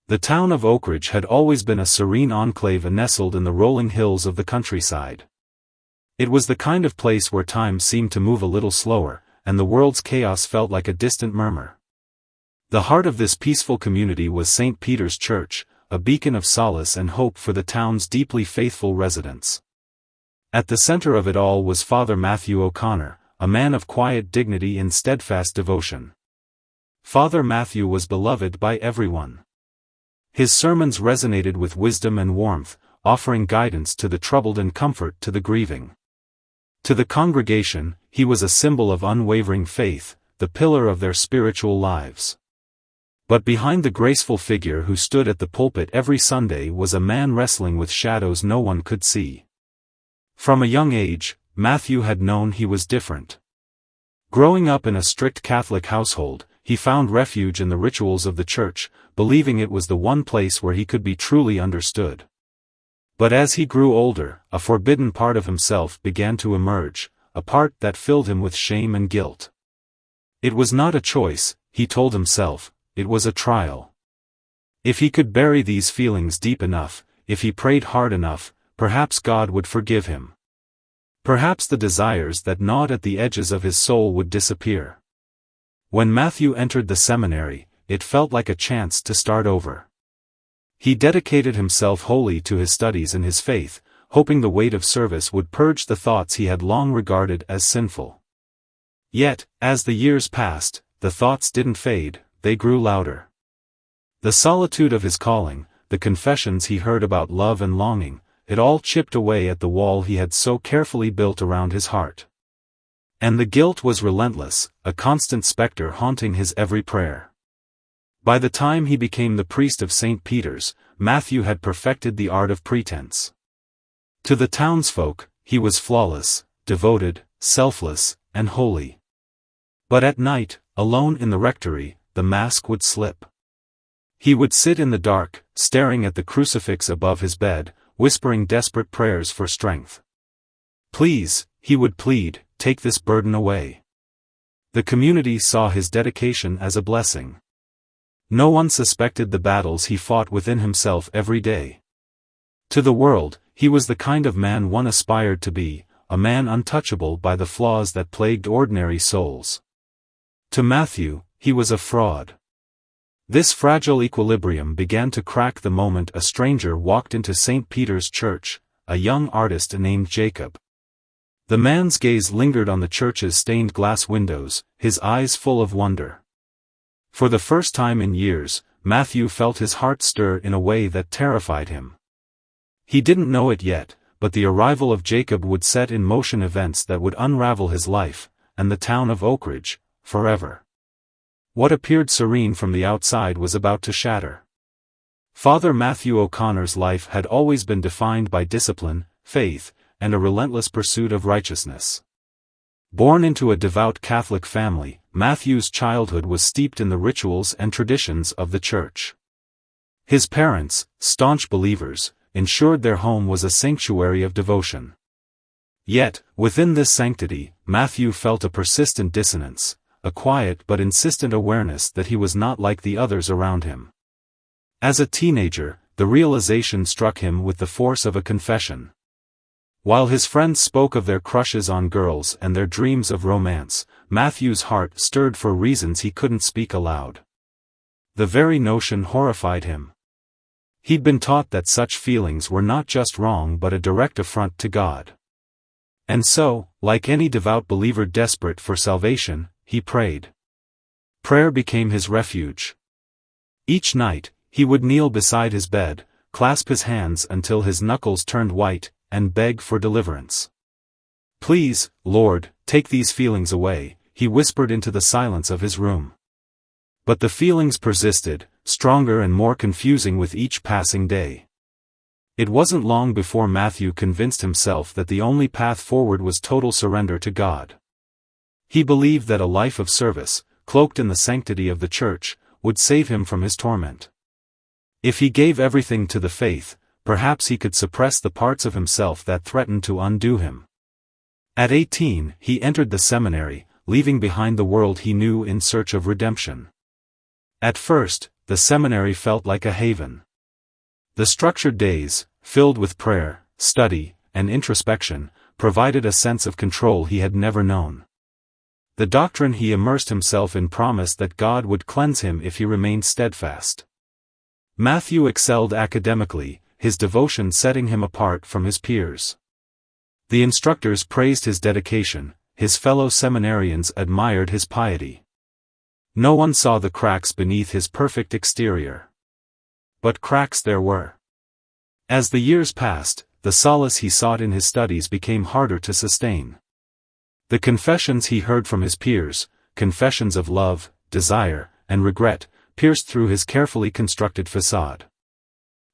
The town of Oak Ridge had always been a serene enclave nestled in the rolling hills of the countryside. It was the kind of place where time seemed to move a little slower, and the world's chaos felt like a distant murmur. The heart of this peaceful community was St. Peter's Church, a beacon of solace and hope for the town's deeply faithful residents. At the center of it all was Father Matthew O'Connor, a man of quiet dignity and steadfast devotion. Father Matthew was beloved by everyone. His sermons resonated with wisdom and warmth, offering guidance to the troubled and comfort to the grieving. To the congregation, he was a symbol of unwavering faith, the pillar of their spiritual lives. But behind the graceful figure who stood at the pulpit every Sunday was a man wrestling with shadows no one could see. From a young age, Matthew had known he was different. Growing up in a strict Catholic household, he found refuge in the rituals of the church, believing it was the one place where he could be truly understood. But as he grew older, a forbidden part of himself began to emerge, a part that filled him with shame and guilt. It was not a choice, he told himself, it was a trial. If he could bury these feelings deep enough, if he prayed hard enough, perhaps God would forgive him. Perhaps the desires that gnawed at the edges of his soul would disappear. When Matthew entered the seminary, it felt like a chance to start over. He dedicated himself wholly to his studies and his faith, hoping the weight of service would purge the thoughts he had long regarded as sinful. Yet, as the years passed, the thoughts didn't fade, they grew louder. The solitude of his calling, the confessions he heard about love and longing, it all chipped away at the wall he had so carefully built around his heart. And the guilt was relentless, a constant specter haunting his every prayer. By the time he became the priest of St. Peter's, Matthew had perfected the art of pretense. To the townsfolk, he was flawless, devoted, selfless, and holy. But at night, alone in the rectory, the mask would slip. He would sit in the dark, staring at the crucifix above his bed, whispering desperate prayers for strength. "Please," he would plead, "take this burden away." The community saw his dedication as a blessing. No one suspected the battles he fought within himself every day. To the world, he was the kind of man one aspired to be, a man untouchable by the flaws that plagued ordinary souls. To Matthew, he was a fraud. This fragile equilibrium began to crack the moment a stranger walked into St. Peter's Church, a young artist named Jacob. The man's gaze lingered on the church's stained glass windows, his eyes full of wonder. For the first time in years, Matthew felt his heart stir in a way that terrified him. He didn't know it yet, but the arrival of Jacob would set in motion events that would unravel his life, and the town of Oak Ridge, forever. What appeared serene from the outside was about to shatter. Father Matthew O'Connor's life had always been defined by discipline, faith, and a relentless pursuit of righteousness. Born into a devout Catholic family, Matthew's childhood was steeped in the rituals and traditions of the church. His parents, staunch believers, ensured their home was a sanctuary of devotion. Yet, within this sanctity, Matthew felt a persistent dissonance, a quiet but insistent awareness that he was not like the others around him. As a teenager, the realization struck him with the force of a confession. While his friends spoke of their crushes on girls and their dreams of romance, Matthew's heart stirred for reasons he couldn't speak aloud. The very notion horrified him. He'd been taught that such feelings were not just wrong but a direct affront to God. And so, like any devout believer desperate for salvation, he prayed. Prayer became his refuge. Each night, he would kneel beside his bed, clasp his hands until his knuckles turned white, and beg for deliverance. "Please, Lord, take these feelings away," he whispered into the silence of his room. But the feelings persisted, stronger and more confusing with each passing day. It wasn't long before Matthew convinced himself that the only path forward was total surrender to God. He believed that a life of service, cloaked in the sanctity of the church, would save him from his torment. If he gave everything to the faith, perhaps he could suppress the parts of himself that threatened to undo him. At 18, he entered the seminary, leaving behind the world he knew in search of redemption. At first, the seminary felt like a haven. The structured days, filled with prayer, study, and introspection, provided a sense of control he had never known. The doctrine he immersed himself in promised that God would cleanse him if he remained steadfast. Matthew excelled academically, his devotion setting him apart from his peers. The instructors praised his dedication, his fellow seminarians admired his piety. No one saw the cracks beneath his perfect exterior. But cracks there were. As the years passed, the solace he sought in his studies became harder to sustain. The confessions he heard from his peers, confessions of love, desire, and regret, pierced through his carefully constructed facade.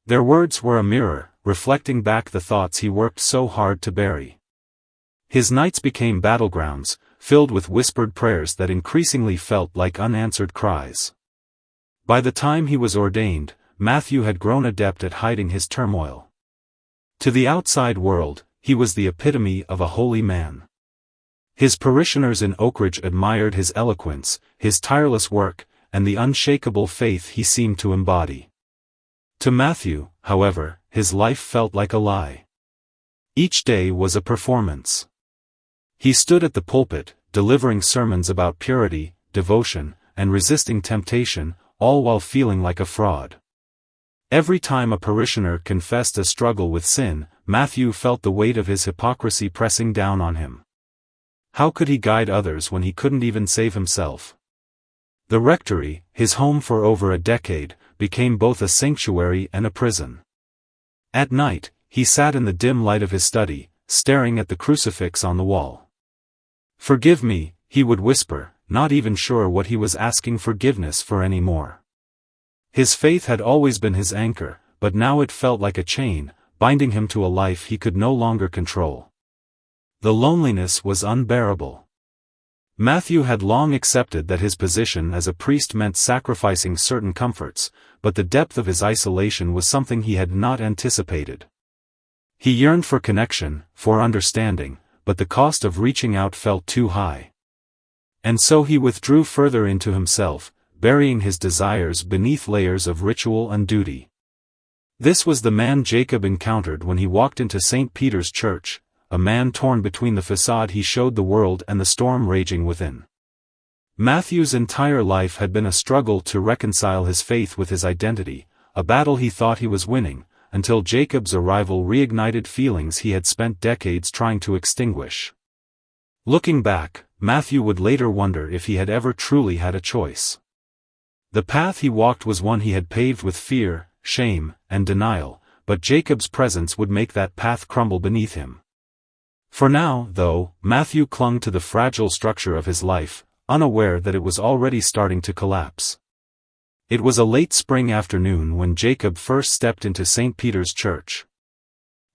Their words were a mirror, reflecting back the thoughts he worked so hard to bury. His nights became battlegrounds, filled with whispered prayers that increasingly felt like unanswered cries. By the time he was ordained, Matthew had grown adept at hiding his turmoil. To the outside world, he was the epitome of a holy man. His parishioners in Oak Ridge admired his eloquence, his tireless work, and the unshakable faith he seemed to embody. To Matthew, however, his life felt like a lie. Each day was a performance. He stood at the pulpit, delivering sermons about purity, devotion, and resisting temptation, all while feeling like a fraud. Every time a parishioner confessed a struggle with sin, Matthew felt the weight of his hypocrisy pressing down on him. How could he guide others when he couldn't even save himself? The rectory, his home for over a decade, became both a sanctuary and a prison. At night, he sat in the dim light of his study, staring at the crucifix on the wall. "Forgive me," he would whisper, not even sure what he was asking forgiveness for anymore. His faith had always been his anchor, but now it felt like a chain, binding him to a life he could no longer control. The loneliness was unbearable. Matthew had long accepted that his position as a priest meant sacrificing certain comforts, but the depth of his isolation was something he had not anticipated. He yearned for connection, for understanding, but the cost of reaching out felt too high. And so he withdrew further into himself, burying his desires beneath layers of ritual and duty. This was the man Jacob encountered when he walked into St. Peter's Church, a man torn between the facade he showed the world and the storm raging within. Matthew's entire life had been a struggle to reconcile his faith with his identity, a battle he thought he was winning, until Jacob's arrival reignited feelings he had spent decades trying to extinguish. Looking back, Matthew would later wonder if he had ever truly had a choice. The path he walked was one he had paved with fear, shame, and denial, but Jacob's presence would make that path crumble beneath him. For now, though, Matthew clung to the fragile structure of his life, unaware that it was already starting to collapse. It was a late spring afternoon when Jacob first stepped into St. Peter's Church.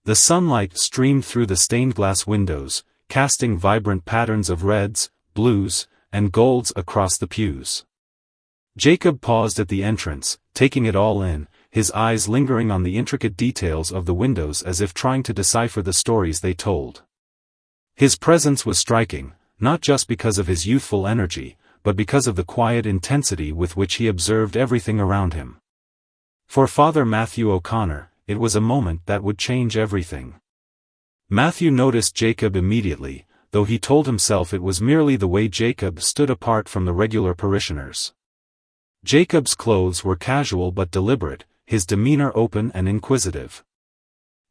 The sunlight streamed through the stained glass windows, casting vibrant patterns of reds, blues, and golds across the pews. Jacob paused at the entrance, taking it all in, his eyes lingering on the intricate details of the windows as if trying to decipher the stories they told. His presence was striking, not just because of his youthful energy, but because of the quiet intensity with which he observed everything around him. For Father Matthew O'Connor, it was a moment that would change everything. Matthew noticed Jacob immediately, though he told himself it was merely the way Jacob stood apart from the regular parishioners. Jacob's clothes were casual but deliberate, his demeanor open and inquisitive.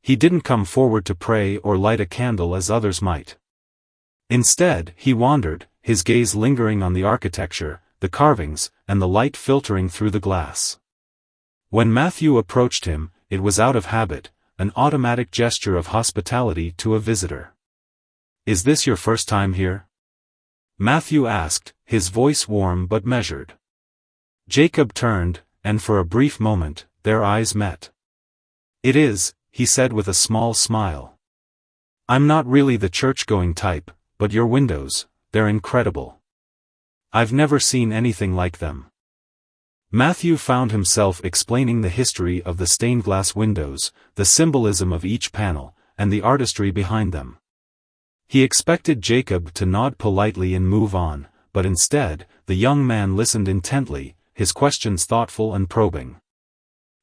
He didn't come forward to pray or light a candle as others might. Instead, he wandered, his gaze lingering on the architecture, the carvings, and the light filtering through the glass. When Matthew approached him, it was out of habit, an automatic gesture of hospitality to a visitor. "Is this your first time here?" Matthew asked, his voice warm but measured. Jacob turned, and for a brief moment, their eyes met. "It is," he said with a small smile. "I'm not really the church-going type, but your windows, they're incredible. I've never seen anything like them." Matthew found himself explaining the history of the stained glass windows, the symbolism of each panel, and the artistry behind them. He expected Jacob to nod politely and move on, but instead, the young man listened intently, his questions thoughtful and probing.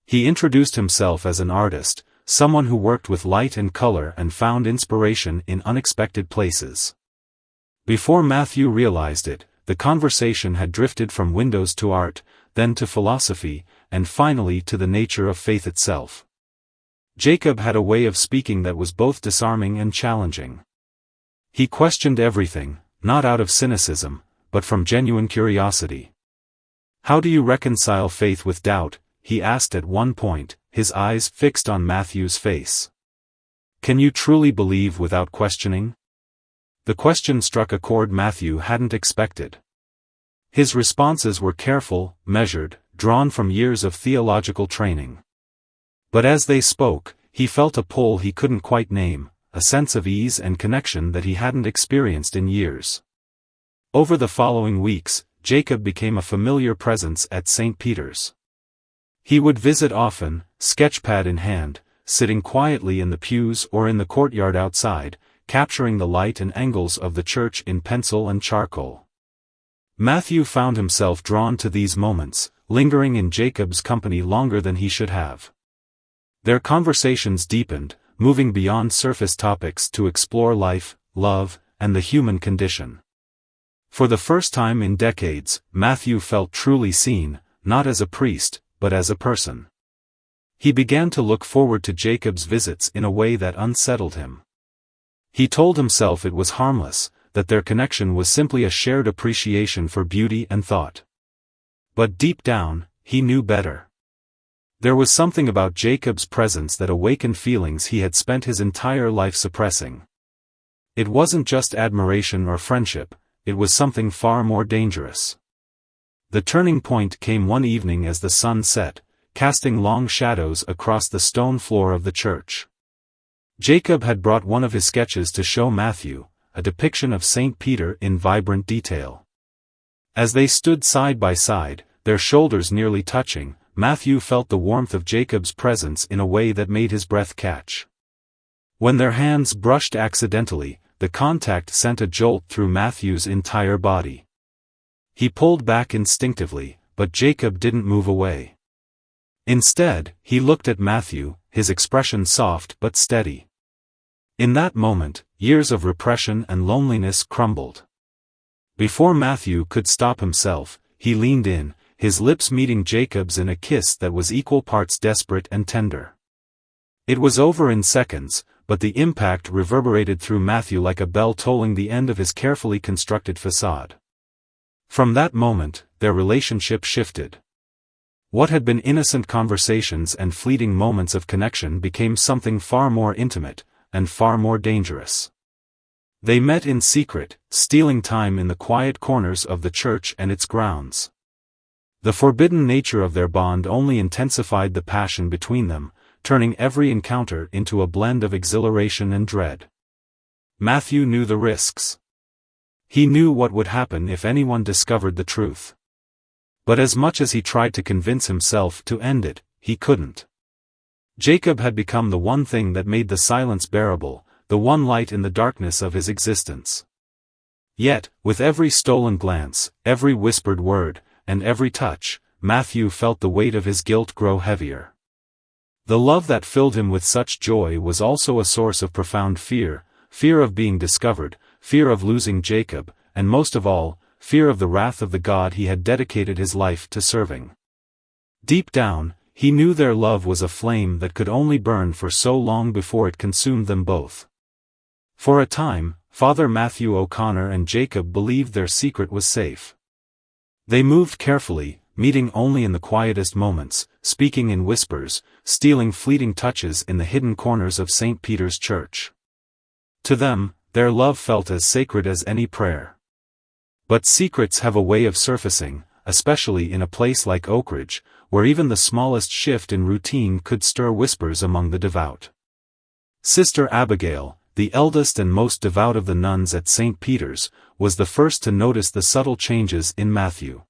He introduced himself as an artist, someone who worked with light and color and found inspiration in unexpected places. Before Matthew realized it, the conversation had drifted from windows to art, then to philosophy, and finally to the nature of faith itself. Jacob had a way of speaking that was both disarming and challenging. He questioned everything, not out of cynicism, but from genuine curiosity. "How do you reconcile faith with doubt?" he asked at one point, his eyes fixed on Matthew's face. "Can you truly believe without questioning?" The question struck a chord Matthew hadn't expected. His responses were careful, measured, drawn from years of theological training. But as they spoke, he felt a pull he couldn't quite name, a sense of ease and connection that he hadn't experienced in years. Over the following weeks, Jacob became a familiar presence at St. Peter's. He would visit often, sketchpad in hand, sitting quietly in the pews or in the courtyard outside, capturing the light and angles of the church in pencil and charcoal. Matthew found himself drawn to these moments, lingering in Jacob's company longer than he should have. Their conversations deepened, moving beyond surface topics to explore life, love, and the human condition. For the first time in decades, Matthew felt truly seen, not as a priest, but as a person. He began to look forward to Jacob's visits in a way that unsettled him. He told himself it was harmless, that their connection was simply a shared appreciation for beauty and thought. But deep down, he knew better. There was something about Jacob's presence that awakened feelings he had spent his entire life suppressing. It wasn't just admiration or friendship, it was something far more dangerous. The turning point came one evening as the sun set, casting long shadows across the stone floor of the church. Jacob had brought one of his sketches to show Matthew, a depiction of St. Peter in vibrant detail. As they stood side by side, their shoulders nearly touching, Matthew felt the warmth of Jacob's presence in a way that made his breath catch. When their hands brushed accidentally, the contact sent a jolt through Matthew's entire body. He pulled back instinctively, but Jacob didn't move away. Instead, he looked at Matthew, his expression soft but steady. In that moment, years of repression and loneliness crumbled. Before Matthew could stop himself, he leaned in, his lips meeting Jacob's in a kiss that was equal parts desperate and tender. It was over in seconds, but the impact reverberated through Matthew like a bell tolling the end of his carefully constructed facade. From that moment, their relationship shifted. What had been innocent conversations and fleeting moments of connection became something far more intimate, and far more dangerous. They met in secret, stealing time in the quiet corners of the church and its grounds. The forbidden nature of their bond only intensified the passion between them, turning every encounter into a blend of exhilaration and dread. Matthew knew the risks. He knew what would happen if anyone discovered the truth. But as much as he tried to convince himself to end it, he couldn't. Jacob had become the one thing that made the silence bearable, the one light in the darkness of his existence. Yet, with every stolen glance, every whispered word, and every touch, Matthew felt the weight of his guilt grow heavier. The love that filled him with such joy was also a source of profound fear, fear of being discovered, fear of losing Jacob, and most of all, fear of the wrath of the God he had dedicated his life to serving. Deep down, he knew their love was a flame that could only burn for so long before it consumed them both. For a time, Father Matthew O'Connor and Jacob believed their secret was safe. They moved carefully, meeting only in the quietest moments, speaking in whispers, stealing fleeting touches in the hidden corners of St. Peter's Church. To them, their love felt as sacred as any prayer. But secrets have a way of surfacing, especially in a place like Oak Ridge, where even the smallest shift in routine could stir whispers among the devout. Sister Abigail, the eldest and most devout of the nuns at St. Peter's, was the first to notice the subtle changes in Matthew.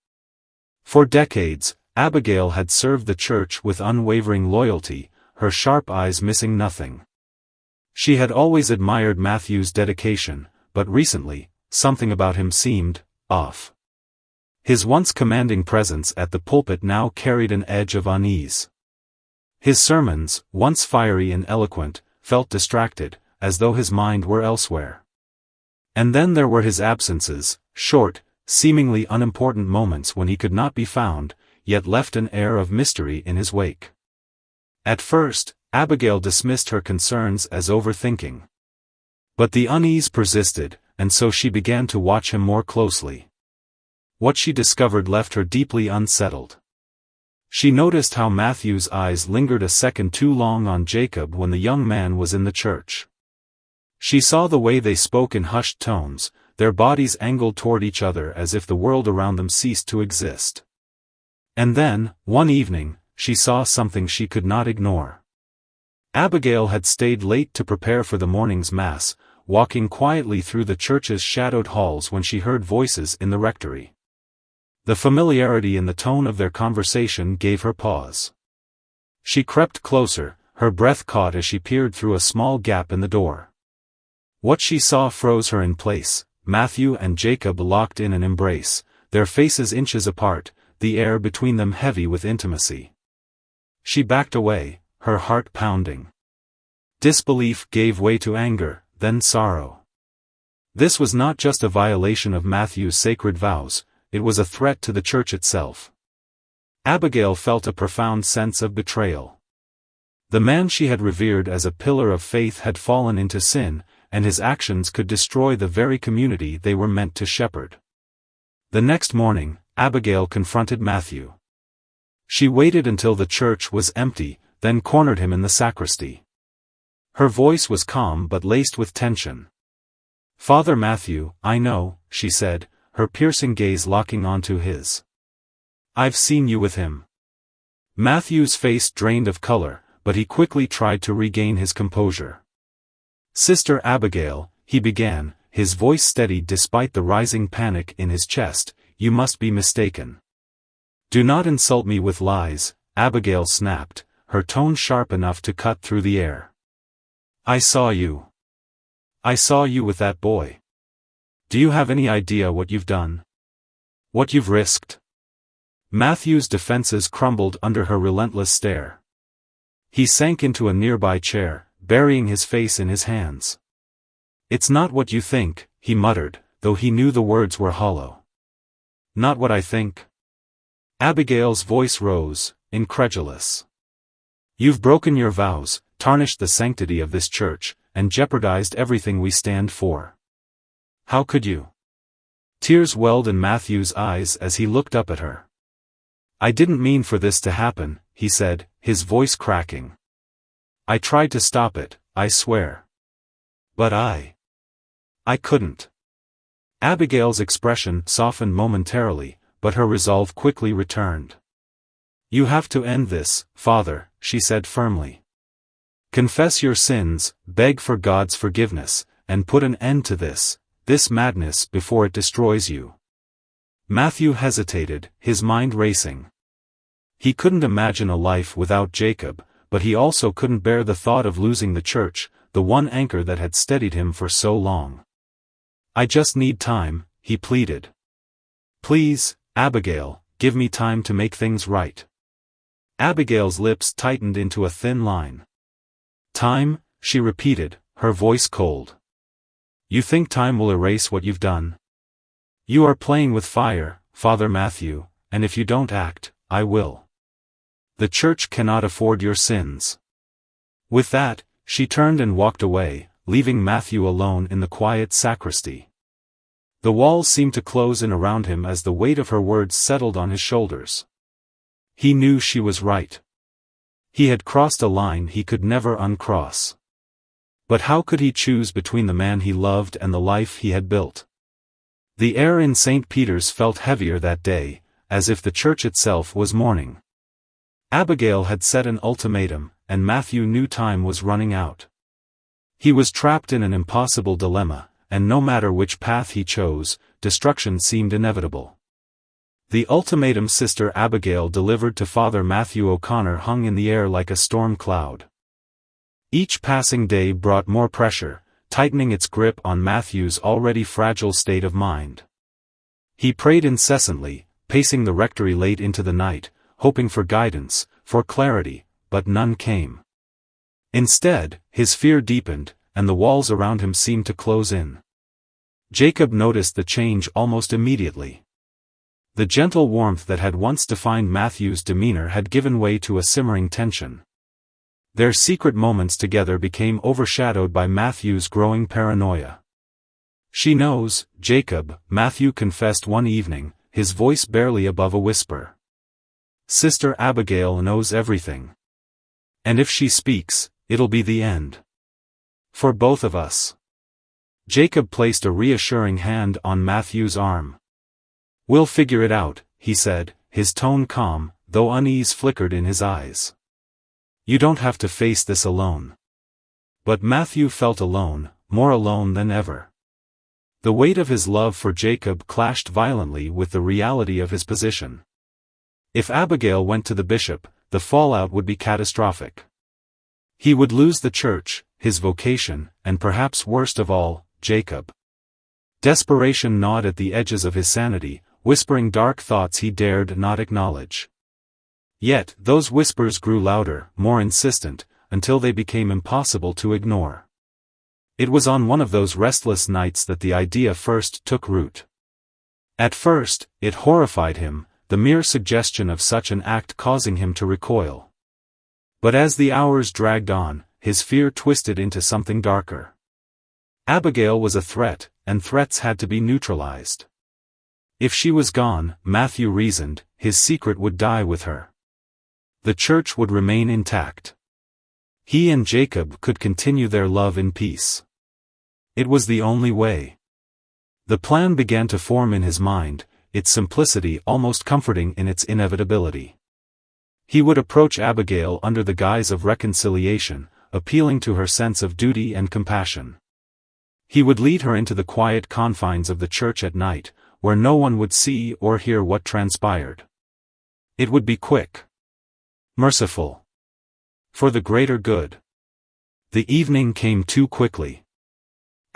For decades, Abigail had served the church with unwavering loyalty, her sharp eyes missing nothing. She had always admired Matthew's dedication, but recently, something about him seemed off. His once commanding presence at the pulpit now carried an edge of unease. His sermons, once fiery and eloquent, felt distracted, as though his mind were elsewhere. And then there were his absences, short, seemingly unimportant moments when he could not be found, yet left an air of mystery in his wake. At first, Abigail dismissed her concerns as overthinking. But the unease persisted, and so she began to watch him more closely. What she discovered left her deeply unsettled. She noticed how Matthew's eyes lingered a second too long on Jacob when the young man was in the church. She saw the way they spoke in hushed tones, their bodies angled toward each other as if the world around them ceased to exist. And then, one evening, she saw something she could not ignore. Abigail had stayed late to prepare for the morning's mass, walking quietly through the church's shadowed halls when she heard voices in the rectory. The familiarity in the tone of their conversation gave her pause. She crept closer, her breath caught as she peered through a small gap in the door. What she saw froze her in place. Matthew and Jacob locked in an embrace, their faces inches apart, the air between them heavy with intimacy. She backed away, her heart pounding. Disbelief gave way to anger, then sorrow. This was not just a violation of Matthew's sacred vows, it was a threat to the church itself. Abigail felt a profound sense of betrayal. The man she had revered as a pillar of faith had fallen into sin, and his actions could destroy the very community they were meant to shepherd. The next morning, Abigail confronted Matthew. She waited until the church was empty, then cornered him in the sacristy. Her voice was calm but laced with tension. "Father Matthew, I know," she said, her piercing gaze locking onto his. "I've seen you with him." Matthew's face drained of color, but he quickly tried to regain his composure. "Sister Abigail," he began, his voice steady despite the rising panic in his chest, "you must be mistaken." "Do not insult me with lies," Abigail snapped, her tone sharp enough to cut through the air. "I saw you. I saw you with that boy. Do you have any idea what you've done? What you've risked?" Matthew's defenses crumbled under her relentless stare. He sank into a nearby chair, burying his face in his hands. "It's not what you think," he muttered, though he knew the words were hollow. "Not what I think?" Abigail's voice rose, incredulous. "You've broken your vows, tarnished the sanctity of this church, and jeopardized everything we stand for. How could you?" Tears welled in Matthew's eyes as he looked up at her. "I didn't mean for this to happen," he said, his voice cracking. "I tried to stop it, I swear. But I couldn't." Abigail's expression softened momentarily, but her resolve quickly returned. "You have to end this, Father," she said firmly. "Confess your sins, beg for God's forgiveness, and put an end to this madness before it destroys you." Matthew hesitated, his mind racing. He couldn't imagine a life without Jacob, but he also couldn't bear the thought of losing the church, the one anchor that had steadied him for so long. "I just need time," he pleaded. "Please, Abigail, give me time to make things right." Abigail's lips tightened into a thin line. "Time?" she repeated, her voice cold. "You think time will erase what you've done? You are playing with fire, Father Matthew, and if you don't act, I will. The church cannot afford your sins." With that, she turned and walked away, leaving Matthew alone in the quiet sacristy. The walls seemed to close in around him as the weight of her words settled on his shoulders. He knew she was right. He had crossed a line he could never uncross. But how could he choose between the man he loved and the life he had built? The air in St. Peter's felt heavier that day, as if the church itself was mourning. Abigail had set an ultimatum, and Matthew knew time was running out. He was trapped in an impossible dilemma, and no matter which path he chose, destruction seemed inevitable. The ultimatum Sister Abigail delivered to Father Matthew O'Connor hung in the air like a storm cloud. Each passing day brought more pressure, tightening its grip on Matthew's already fragile state of mind. He prayed incessantly, pacing the rectory late into the night, hoping for guidance, for clarity, but none came. Instead, his fear deepened, and the walls around him seemed to close in. Jacob noticed the change almost immediately. The gentle warmth that had once defined Matthew's demeanor had given way to a simmering tension. Their secret moments together became overshadowed by Matthew's growing paranoia. "She knows, Jacob," Matthew confessed one evening, his voice barely above a whisper. "Sister Abigail knows everything. And if she speaks, it'll be the end. For both of us." Jacob placed a reassuring hand on Matthew's arm. "We'll figure it out," he said, his tone calm, though unease flickered in his eyes. "You don't have to face this alone." But Matthew felt alone, more alone than ever. The weight of his love for Jacob clashed violently with the reality of his position. If Abigail went to the bishop, the fallout would be catastrophic. He would lose the church, his vocation, and perhaps worst of all, Jacob. Desperation gnawed at the edges of his sanity, whispering dark thoughts he dared not acknowledge. Yet, those whispers grew louder, more insistent, until they became impossible to ignore. It was on one of those restless nights that the idea first took root. At first, it horrified him, the mere suggestion of such an act causing him to recoil. But as the hours dragged on, his fear twisted into something darker. Abigail was a threat, and threats had to be neutralized. If she was gone, Matthew reasoned, his secret would die with her. The church would remain intact. He and Jacob could continue their love in peace. It was the only way. The plan began to form in his mind, its simplicity almost comforting in its inevitability. He would approach Abigail under the guise of reconciliation, appealing to her sense of duty and compassion. He would lead her into the quiet confines of the church at night, where no one would see or hear what transpired. It would be quick. Merciful. For the greater good. The evening came too quickly.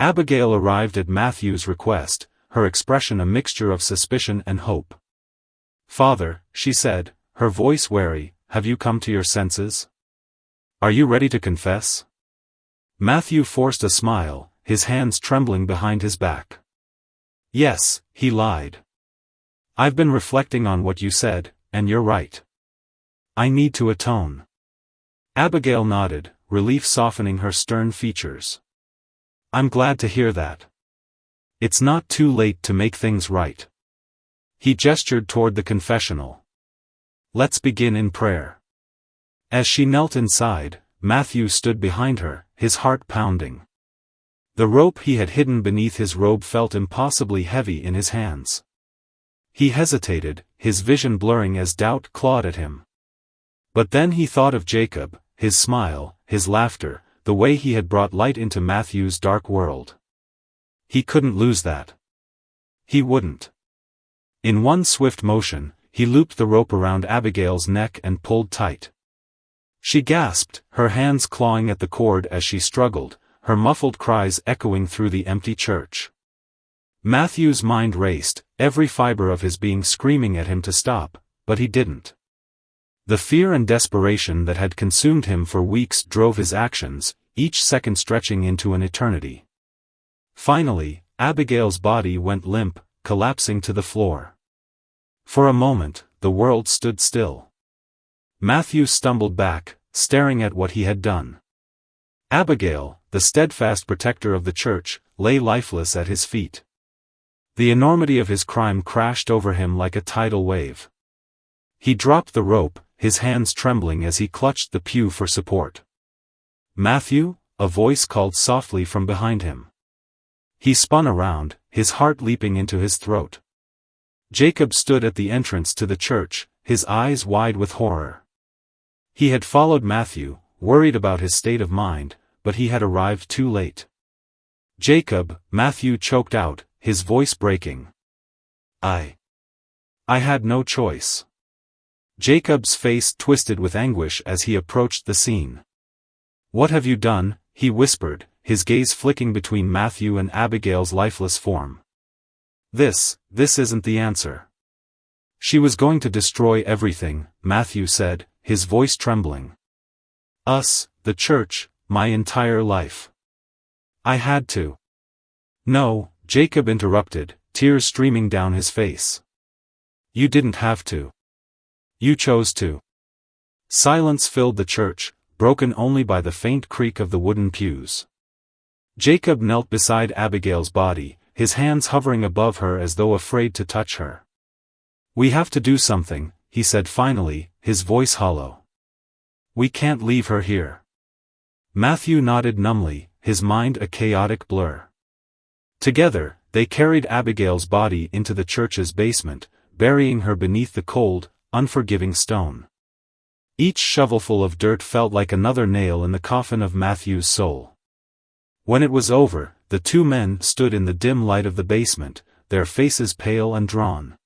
Abigail arrived at Matthew's request, her expression a mixture of suspicion and hope. "Father," she said, her voice wary, "have you come to your senses? Are you ready to confess?" Matthew forced a smile, his hands trembling behind his back. "Yes," he lied. "I've been reflecting on what you said, and you're right. I need to atone." Abigail nodded, relief softening her stern features. "I'm glad to hear that. It's not too late to make things right." He gestured toward the confessional. "Let's begin in prayer." As she knelt inside, Matthew stood behind her, his heart pounding. The rope he had hidden beneath his robe felt impossibly heavy in his hands. He hesitated, his vision blurring as doubt clawed at him. But then he thought of Jacob, his smile, his laughter, the way he had brought light into Matthew's dark world. He couldn't lose that. He wouldn't. In one swift motion, he looped the rope around Abigail's neck and pulled tight. She gasped, her hands clawing at the cord as she struggled, her muffled cries echoing through the empty church. Matthew's mind raced, every fiber of his being screaming at him to stop, but he didn't. The fear and desperation that had consumed him for weeks drove his actions, each second stretching into an eternity. Finally, Abigail's body went limp, collapsing to the floor. For a moment, the world stood still. Matthew stumbled back, staring at what he had done. Abigail, the steadfast protector of the church, lay lifeless at his feet. The enormity of his crime crashed over him like a tidal wave. He dropped the rope, his hands trembling as he clutched the pew for support. "Matthew?" a voice called softly from behind him. He spun around, his heart leaping into his throat. Jacob stood at the entrance to the church, his eyes wide with horror. He had followed Matthew, worried about his state of mind, but he had arrived too late. "Jacob," Matthew choked out, his voice breaking. I had no choice." Jacob's face twisted with anguish as he approached the scene. "What have you done?" he whispered, his gaze flicking between Matthew and Abigail's lifeless form. This isn't the answer." She was going to destroy everything, Matthew said, his voice trembling. Us, the church, my entire life. I had to. No, Jacob interrupted, tears streaming down his face. You didn't have to. You chose to. Silence filled the church, broken only by the faint creak of the wooden pews. Jacob knelt beside Abigail's body, his hands hovering above her as though afraid to touch her. We have to do something, he said finally, his voice hollow. We can't leave her here. Matthew nodded numbly, his mind a chaotic blur. Together, they carried Abigail's body into the church's basement, burying her beneath the cold, unforgiving stone. Each shovelful of dirt felt like another nail in the coffin of Matthew's soul. When it was over, the two men stood in the dim light of the basement, their faces pale and drawn.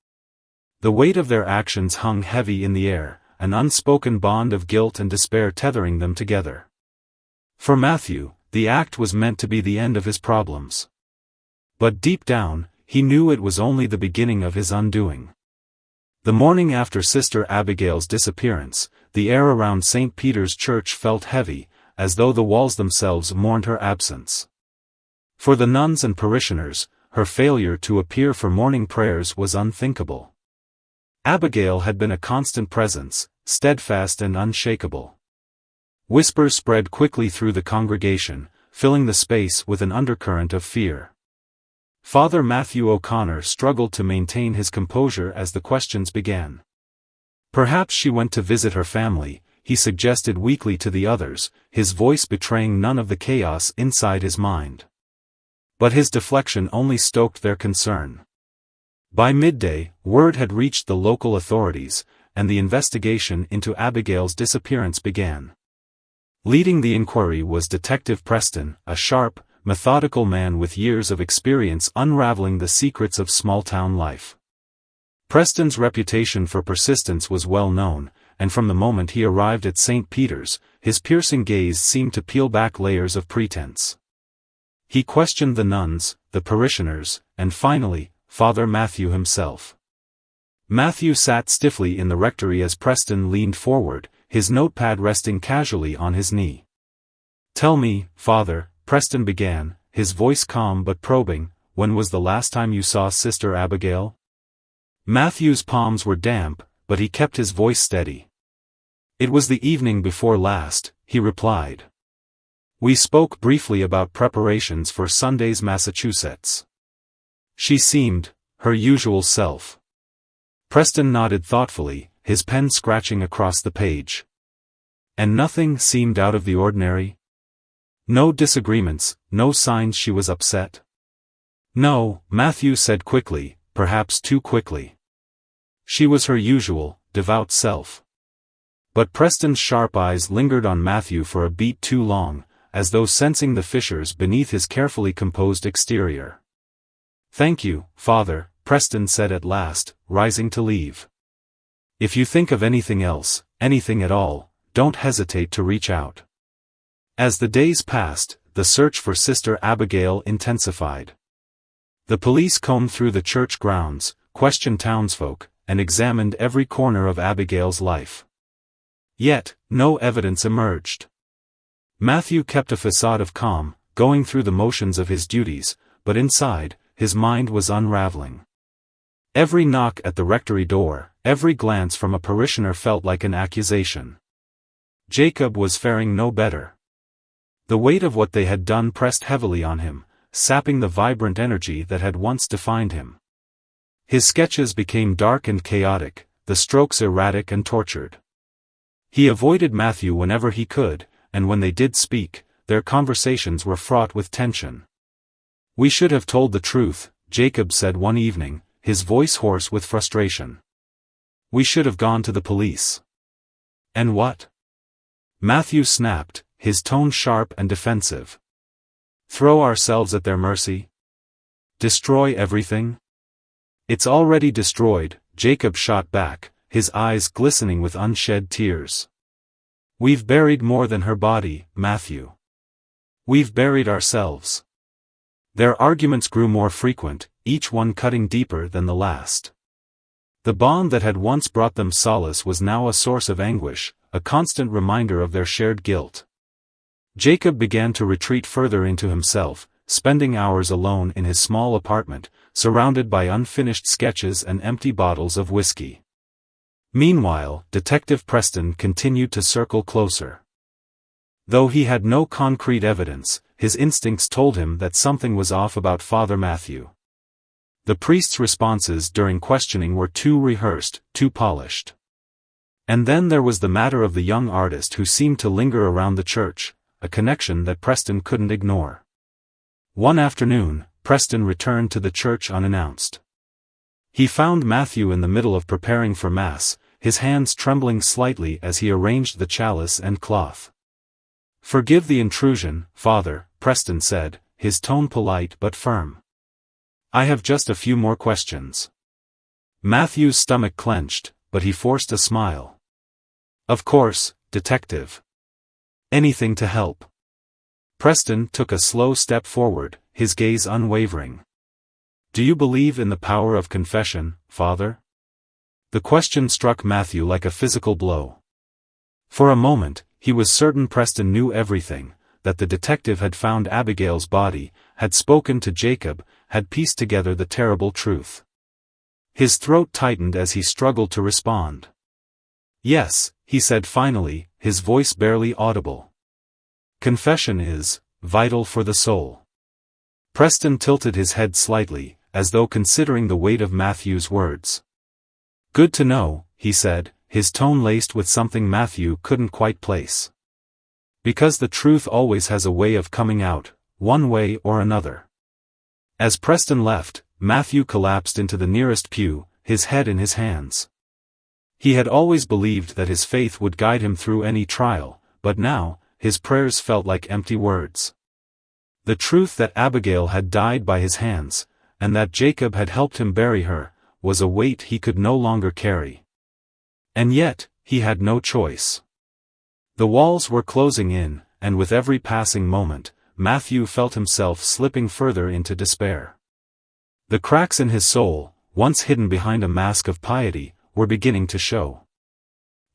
The weight of their actions hung heavy in the air, an unspoken bond of guilt and despair tethering them together. For Matthew, the act was meant to be the end of his problems. But deep down, he knew it was only the beginning of his undoing. The morning after Sister Abigail's disappearance, the air around St. Peter's Church felt heavy, as though the walls themselves mourned her absence. For the nuns and parishioners, her failure to appear for morning prayers was unthinkable. Abigail had been a constant presence, steadfast and unshakable. Whispers spread quickly through the congregation, filling the space with an undercurrent of fear. Father Matthew O'Connor struggled to maintain his composure as the questions began. Perhaps she went to visit her family, he suggested weakly to the others, his voice betraying none of the chaos inside his mind. But his deflection only stoked their concern. By midday, word had reached the local authorities, and the investigation into Abigail's disappearance began. Leading the inquiry was Detective Preston, a sharp, methodical man with years of experience unraveling the secrets of small-town life. Preston's reputation for persistence was well known, and from the moment he arrived at St. Peter's, his piercing gaze seemed to peel back layers of pretense. He questioned the nuns, the parishioners, and finally, Father Matthew himself. Matthew sat stiffly in the rectory as Preston leaned forward, his notepad resting casually on his knee. Tell me, Father, Preston began, his voice calm but probing, when was the last time you saw Sister Abigail? Matthew's palms were damp, but he kept his voice steady. It was the evening before last, he replied. We spoke briefly about preparations for Sunday's Massachusetts. She seemed her usual self. Preston nodded thoughtfully, his pen scratching across the page. And nothing seemed out of the ordinary? No disagreements, no signs she was upset? No, Matthew said quickly, perhaps too quickly. She was her usual, devout self. But Preston's sharp eyes lingered on Matthew for a beat too long, as though sensing the fissures beneath his carefully composed exterior. Thank you, Father, Preston said at last, rising to leave. If you think of anything else, anything at all, don't hesitate to reach out. As the days passed, the search for Sister Abigail intensified. The police combed through the church grounds, questioned townsfolk, and examined every corner of Abigail's life. Yet, no evidence emerged. Matthew kept a facade of calm, going through the motions of his duties, but inside, his mind was unraveling. Every knock at the rectory door, every glance from a parishioner felt like an accusation. Jacob was faring no better. The weight of what they had done pressed heavily on him, sapping the vibrant energy that had once defined him. His sketches became dark and chaotic, the strokes erratic and tortured. He avoided Matthew whenever he could, and when they did speak, their conversations were fraught with tension. We should have told the truth, Jacob said one evening, his voice hoarse with frustration. We should have gone to the police. And what? Matthew snapped, his tone sharp and defensive. Throw ourselves at their mercy? Destroy everything? It's already destroyed, Jacob shot back, his eyes glistening with unshed tears. We've buried more than her body, Matthew. We've buried ourselves. Their arguments grew more frequent, each one cutting deeper than the last. The bond that had once brought them solace was now a source of anguish, a constant reminder of their shared guilt. Jacob began to retreat further into himself, spending hours alone in his small apartment, surrounded by unfinished sketches and empty bottles of whiskey. Meanwhile, Detective Preston continued to circle closer. Though he had no concrete evidence, his instincts told him that something was off about Father Matthew. The priest's responses during questioning were too rehearsed, too polished. And then there was the matter of the young artist who seemed to linger around the church, a connection that Preston couldn't ignore. One afternoon, Preston returned to the church unannounced. He found Matthew in the middle of preparing for Mass, his hands trembling slightly as he arranged the chalice and cloth. "Forgive the intrusion, Father," Preston said, his tone polite but firm. "I have just a few more questions." Matthew's stomach clenched, but he forced a smile. "Of course, Detective. Anything to help." Preston took a slow step forward, his gaze unwavering. "Do you believe in the power of confession, Father?" The question struck Matthew like a physical blow. For a moment, he was certain Preston knew everything, that the detective had found Abigail's body, had spoken to Jacob, had pieced together the terrible truth. His throat tightened as he struggled to respond. "Yes," he said finally, his voice barely audible. "Confession is vital for the soul." Preston tilted his head slightly, as though considering the weight of Matthew's words. "Good to know," he said, his tone laced with something Matthew couldn't quite place. "Because the truth always has a way of coming out, one way or another." As Preston left, Matthew collapsed into the nearest pew, his head in his hands. He had always believed that his faith would guide him through any trial, but now, his prayers felt like empty words. The truth that Abigail had died by his hands, and that Jacob had helped him bury her, was a weight he could no longer carry. And yet, he had no choice. The walls were closing in, and with every passing moment, Matthew felt himself slipping further into despair. The cracks in his soul, once hidden behind a mask of piety, were beginning to show.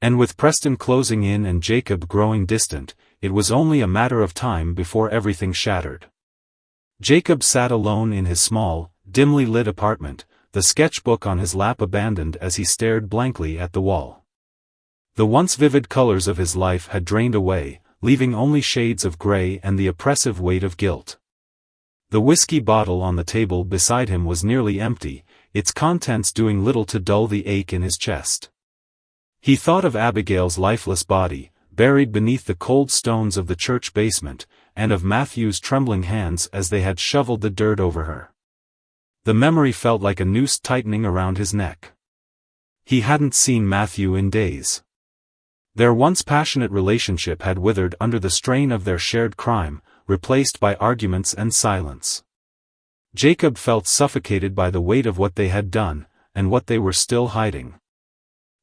And with Preston closing in and Jacob growing distant, it was only a matter of time before everything shattered. Jacob sat alone in his small, dimly lit apartment, the sketchbook on his lap abandoned as he stared blankly at the wall. The once vivid colors of his life had drained away, leaving only shades of gray and the oppressive weight of guilt. The whiskey bottle on the table beside him was nearly empty, its contents doing little to dull the ache in his chest. He thought of Abigail's lifeless body, buried beneath the cold stones of the church basement, and of Matthew's trembling hands as they had shoveled the dirt over her. The memory felt like a noose tightening around his neck. He hadn't seen Matthew in days. Their once passionate relationship had withered under the strain of their shared crime, replaced by arguments and silence. Jacob felt suffocated by the weight of what they had done, and what they were still hiding.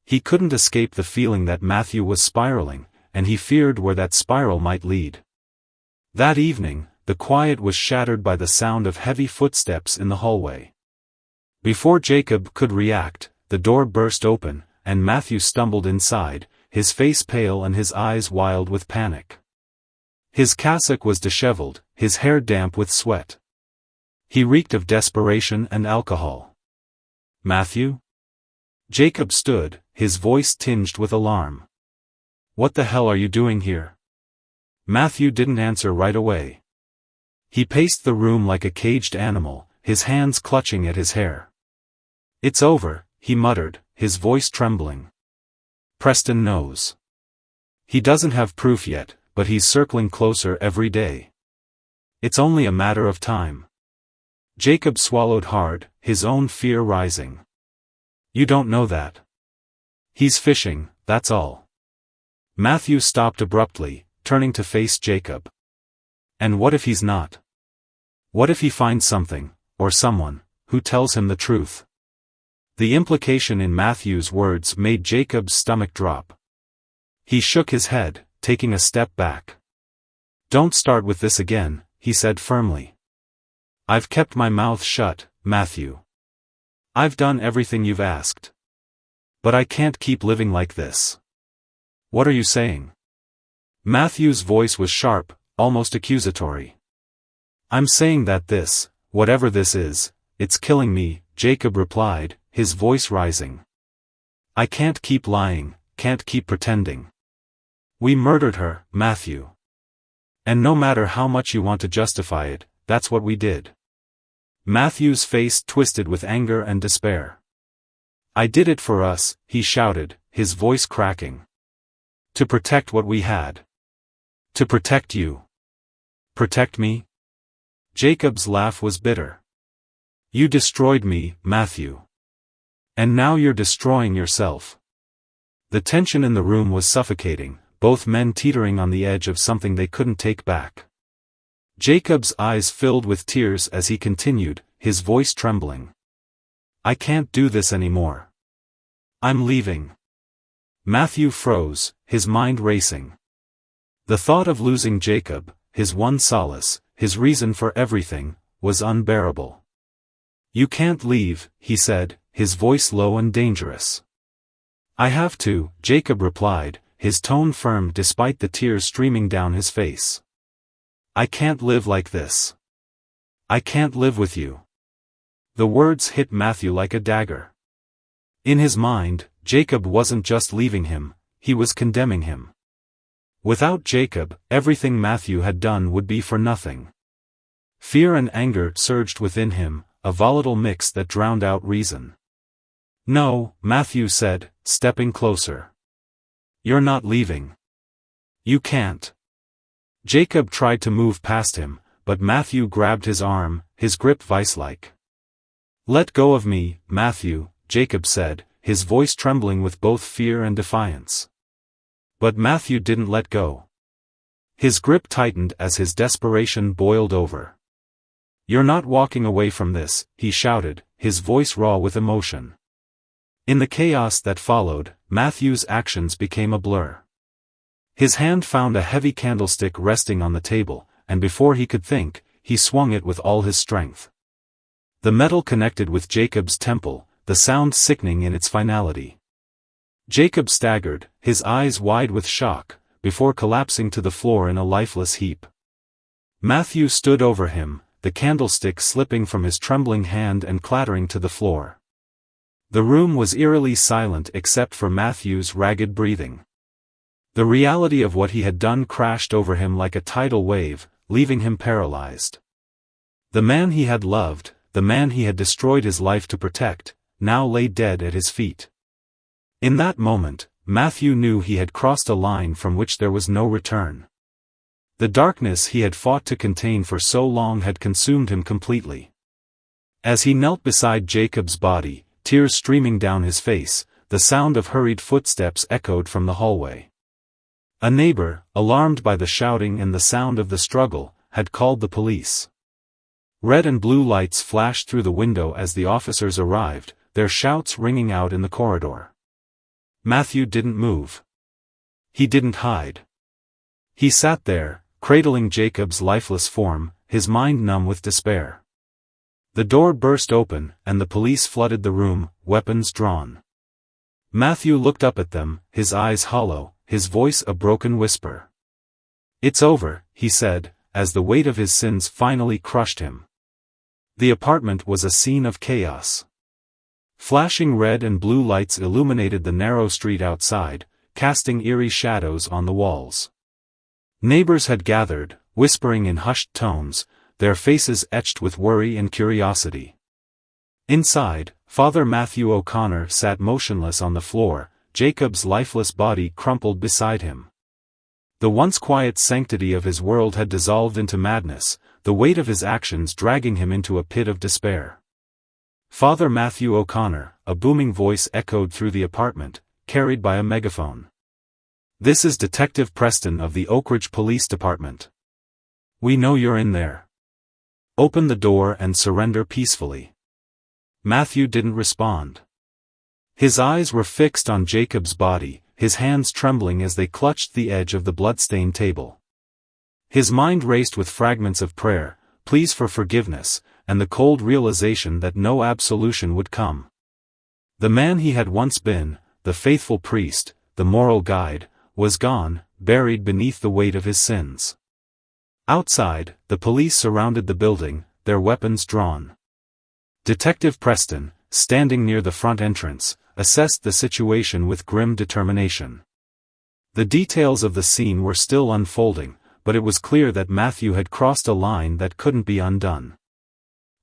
He couldn't escape the feeling that Matthew was spiraling, and he feared where that spiral might lead. That evening, the quiet was shattered by the sound of heavy footsteps in the hallway. Before Jacob could react, the door burst open, and Matthew stumbled inside, his face pale and his eyes wild with panic. His cassock was disheveled, his hair damp with sweat. He reeked of desperation and alcohol. "Matthew?" Jacob stood, his voice tinged with alarm. "What the hell are you doing here?" Matthew didn't answer right away. He paced the room like a caged animal, his hands clutching at his hair. "It's over," he muttered, his voice trembling. "Preston knows. He doesn't have proof yet, but he's circling closer every day. It's only a matter of time." Jacob swallowed hard, his own fear rising. "You don't know that. He's fishing, that's all." Matthew stopped abruptly, turning to face Jacob. "And what if he's not? What if he finds something, or someone, who tells him the truth?" The implication in Matthew's words made Jacob's stomach drop. He shook his head, taking a step back. "Don't start with this again," he said firmly. "I've kept my mouth shut, Matthew. I've done everything you've asked. But I can't keep living like this. What are you saying? Matthew's voice was sharp, almost accusatory. I'm saying that this, whatever this is, it's killing me, Jacob replied, his voice rising. I can't keep lying, can't keep pretending. We murdered her, Matthew. And no matter how much you want to justify it, that's what we did. Matthew's face twisted with anger and despair. I did it for us, he shouted, his voice cracking. To protect what we had. To protect you. Protect me? Jacob's laugh was bitter. You destroyed me, Matthew. And now you're destroying yourself. The tension in the room was suffocating, both men teetering on the edge of something they couldn't take back. Jacob's eyes filled with tears as he continued, his voice trembling. I can't do this anymore. I'm leaving. Matthew froze, his mind racing. The thought of losing Jacob, his one solace, his reason for everything, was unbearable. You can't leave, he said, his voice low and dangerous. I have to, Jacob replied, his tone firm despite the tears streaming down his face. I can't live like this. I can't live with you. The words hit Matthew like a dagger. In his mind, Jacob wasn't just leaving him, he was condemning him. Without Jacob, everything Matthew had done would be for nothing. Fear and anger surged within him, a volatile mix that drowned out reason. No, Matthew said, stepping closer. You're not leaving. You can't. Jacob tried to move past him, but Matthew grabbed his arm, his grip vice-like. Let go of me, Matthew, Jacob said, his voice trembling with both fear and defiance. But Matthew didn't let go. His grip tightened as his desperation boiled over. You're not walking away from this, he shouted, his voice raw with emotion. In the chaos that followed, Matthew's actions became a blur. His hand found a heavy candlestick resting on the table, and before he could think, he swung it with all his strength. The metal connected with Jacob's temple, the sound sickening in its finality. Jacob staggered, his eyes wide with shock, before collapsing to the floor in a lifeless heap. Matthew stood over him, the candlestick slipping from his trembling hand and clattering to the floor. The room was eerily silent except for Matthew's ragged breathing. The reality of what he had done crashed over him like a tidal wave, leaving him paralyzed. The man he had loved, the man he had destroyed his life to protect, now lay dead at his feet. In that moment, Matthew knew he had crossed a line from which there was no return. The darkness he had fought to contain for so long had consumed him completely. As he knelt beside Jacob's body, tears streaming down his face, the sound of hurried footsteps echoed from the hallway. A neighbor, alarmed by the shouting and the sound of the struggle, had called the police. Red and blue lights flashed through the window as the officers arrived, their shouts ringing out in the corridor. Matthew didn't move. He didn't hide. He sat there, cradling Jacob's lifeless form, his mind numb with despair. The door burst open, and the police flooded the room, weapons drawn. Matthew looked up at them, his eyes hollow, his voice a broken whisper. It's over, he said, as the weight of his sins finally crushed him. The apartment was a scene of chaos. Flashing red and blue lights illuminated the narrow street outside, casting eerie shadows on the walls. Neighbors had gathered, whispering in hushed tones, their faces etched with worry and curiosity. Inside, Father Matthew O'Connor sat motionless on the floor, Jacob's lifeless body crumpled beside him. The once quiet sanctity of his world had dissolved into madness, the weight of his actions dragging him into a pit of despair. Father Matthew O'Connor, a booming voice echoed through the apartment, carried by a megaphone. This is Detective Preston of the Oak Ridge Police Department. We know you're in there. Open the door and surrender peacefully. Matthew didn't respond. His eyes were fixed on Jacob's body, his hands trembling as they clutched the edge of the blood-stained table. His mind raced with fragments of prayer, pleas for forgiveness, and the cold realization that no absolution would come. The man he had once been, the faithful priest, the moral guide, was gone, buried beneath the weight of his sins. Outside, the police surrounded the building, their weapons drawn. Detective Preston, standing near the front entrance, assessed the situation with grim determination. The details of the scene were still unfolding, but it was clear that Matthew had crossed a line that couldn't be undone.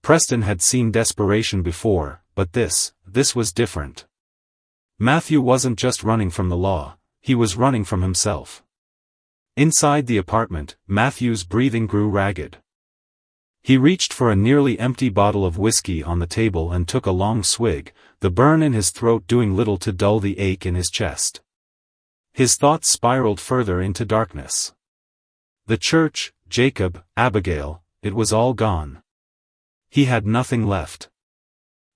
Preston had seen desperation before, but this was different. Matthew wasn't just running from the law, he was running from himself. Inside the apartment, Matthew's breathing grew ragged. He reached for a nearly empty bottle of whiskey on the table and took a long swig, the burn in his throat doing little to dull the ache in his chest. His thoughts spiraled further into darkness. The church, Jacob, Abigail, it was all gone. He had nothing left.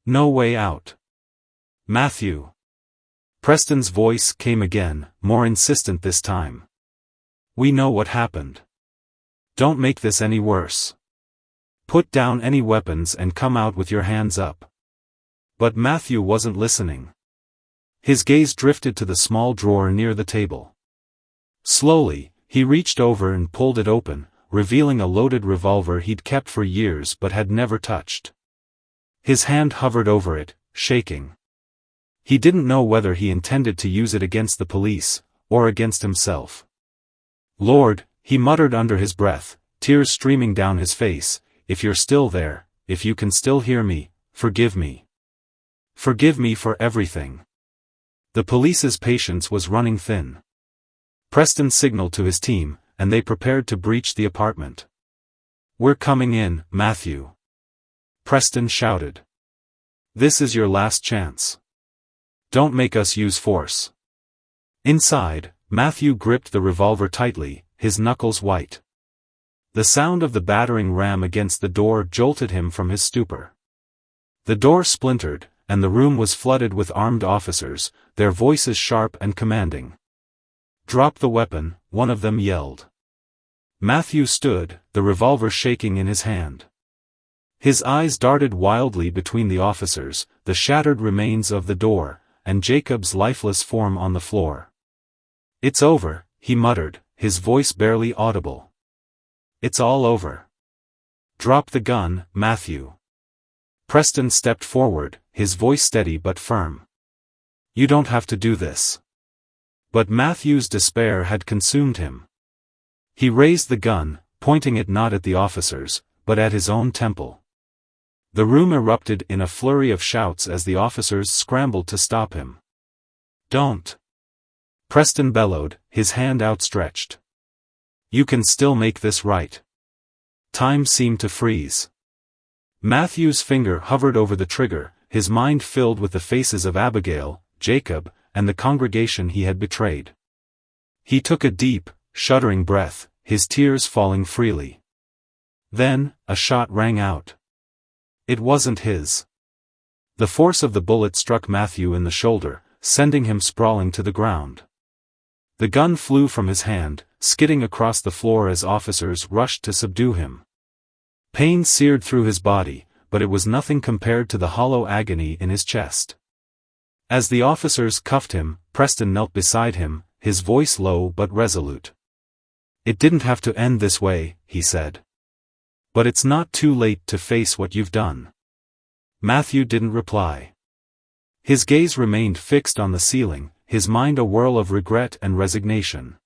No way out. Matthew. Preston's voice came again, more insistent this time. We know what happened. Don't make this any worse. Put down any weapons and come out with your hands up. But Matthew wasn't listening. His gaze drifted to the small drawer near the table. Slowly, he reached over and pulled it open, revealing a loaded revolver he'd kept for years but had never touched. His hand hovered over it, shaking. He didn't know whether he intended to use it against the police, or against himself. Lord, he muttered under his breath, tears streaming down his face, if you're still there, if you can still hear me, forgive me. Forgive me for everything. The police's patience was running thin. Preston signaled to his team, and they prepared to breach the apartment. We're coming in, Matthew. Preston shouted. This is your last chance. Don't make us use force. Inside, Matthew gripped the revolver tightly, his knuckles white. The sound of the battering ram against the door jolted him from his stupor. The door splintered, and the room was flooded with armed officers, their voices sharp and commanding. Drop the weapon, one of them yelled. Matthew stood, the revolver shaking in his hand. His eyes darted wildly between the officers, the shattered remains of the door, and Jacob's lifeless form on the floor. It's over, he muttered, his voice barely audible. It's all over. Drop the gun, Matthew. Preston stepped forward, his voice steady but firm. You don't have to do this. But Matthew's despair had consumed him. He raised the gun, pointing it not at the officers, but at his own temple. The room erupted in a flurry of shouts as the officers scrambled to stop him. Don't. Preston bellowed, his hand outstretched. You can still make this right. Time seemed to freeze. Matthew's finger hovered over the trigger, his mind filled with the faces of Abigail, Jacob, and the congregation he had betrayed. He took a deep, shuddering breath, his tears falling freely. Then, a shot rang out. It wasn't his. The force of the bullet struck Matthew in the shoulder, sending him sprawling to the ground. The gun flew from his hand, skidding across the floor as officers rushed to subdue him. Pain seared through his body, but it was nothing compared to the hollow agony in his chest. As the officers cuffed him, Preston knelt beside him, his voice low but resolute. It didn't have to end this way, he said. But it's not too late to face what you've done. Matthew didn't reply. His gaze remained fixed on the ceiling, his mind a whirl of regret and resignation.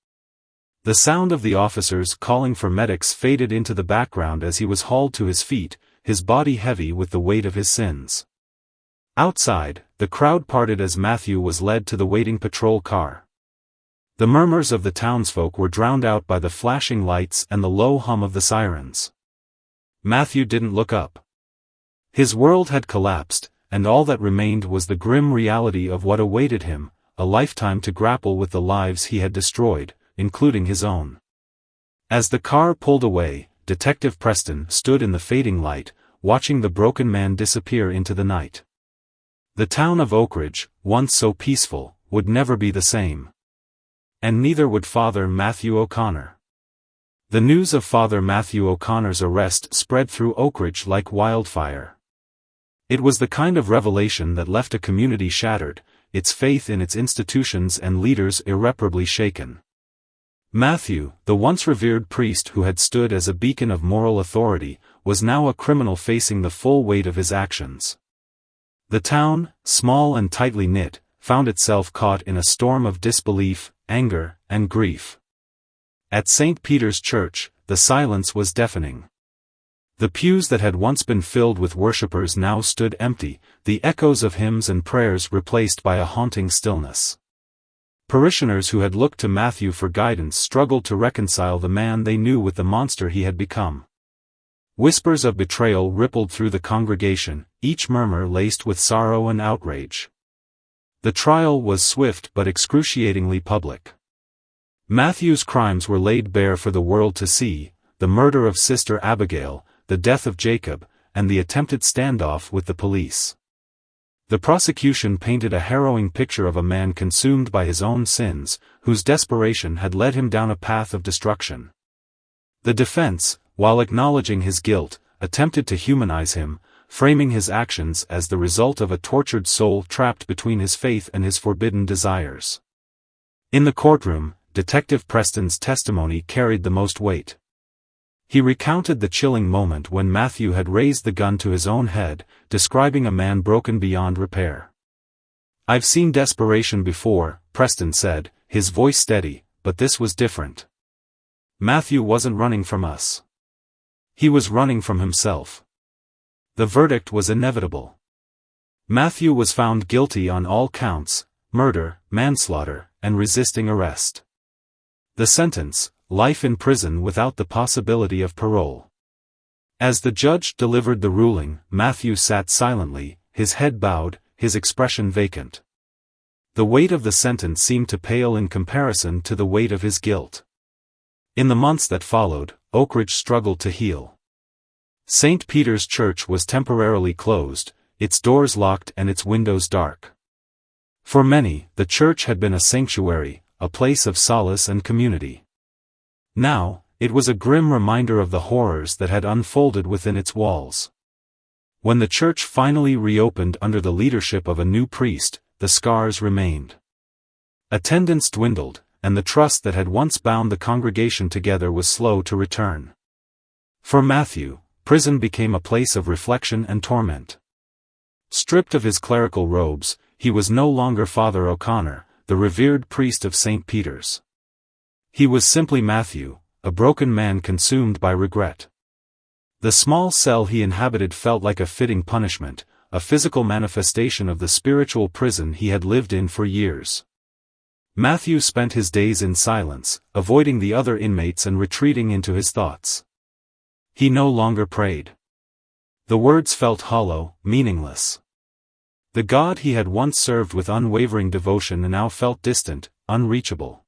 The sound of the officers calling for medics faded into the background as he was hauled to his feet, his body heavy with the weight of his sins. Outside, the crowd parted as Matthew was led to the waiting patrol car. The murmurs of the townsfolk were drowned out by the flashing lights and the low hum of the sirens. Matthew didn't look up. His world had collapsed, and all that remained was the grim reality of what awaited him, a lifetime to grapple with the lives he had destroyed, including his own. As the car pulled away, Detective Preston stood in the fading light, watching the broken man disappear into the night. The town of Oak Ridge, once so peaceful, would never be the same. And neither would Father Matthew O'Connor. The news of Father Matthew O'Connor's arrest spread through Oak Ridge like wildfire. It was the kind of revelation that left a community shattered, its faith in its institutions and leaders irreparably shaken. Matthew, the once revered priest who had stood as a beacon of moral authority, was now a criminal facing the full weight of his actions. The town, small and tightly knit, found itself caught in a storm of disbelief, anger, and grief. At St. Peter's Church, the silence was deafening. The pews that had once been filled with worshippers now stood empty, the echoes of hymns and prayers replaced by a haunting stillness. Parishioners who had looked to Matthew for guidance struggled to reconcile the man they knew with the monster he had become. Whispers of betrayal rippled through the congregation, each murmur laced with sorrow and outrage. The trial was swift but excruciatingly public. Matthew's crimes were laid bare for the world to see: the murder of Sister Abigail, the death of Jacob, and the attempted standoff with the police. The prosecution painted a harrowing picture of a man consumed by his own sins, whose desperation had led him down a path of destruction. The defense, while acknowledging his guilt, attempted to humanize him, framing his actions as the result of a tortured soul trapped between his faith and his forbidden desires. In the courtroom, Detective Preston's testimony carried the most weight. He recounted the chilling moment when Matthew had raised the gun to his own head, describing a man broken beyond repair. "I've seen desperation before," Preston said, his voice steady, "but this was different. Matthew wasn't running from us. He was running from himself." The verdict was inevitable. Matthew was found guilty on all counts: murder, manslaughter, and resisting arrest. The sentence: life in prison without the possibility of parole. As the judge delivered the ruling, Matthew sat silently, his head bowed, his expression vacant. The weight of the sentence seemed to pale in comparison to the weight of his guilt. In the months that followed, Oakridge struggled to heal. St. Peter's Church was temporarily closed, its doors locked and its windows dark. For many, the church had been a sanctuary, a place of solace and community. Now, it was a grim reminder of the horrors that had unfolded within its walls. When the church finally reopened under the leadership of a new priest, the scars remained. Attendance dwindled, and the trust that had once bound the congregation together was slow to return. For Matthew, prison became a place of reflection and torment. Stripped of his clerical robes, he was no longer Father O'Connor, the revered priest of St. Peter's. He was simply Matthew, a broken man consumed by regret. The small cell he inhabited felt like a fitting punishment, a physical manifestation of the spiritual prison he had lived in for years. Matthew spent his days in silence, avoiding the other inmates and retreating into his thoughts. He no longer prayed. The words felt hollow, meaningless. The God he had once served with unwavering devotion now felt distant, unreachable.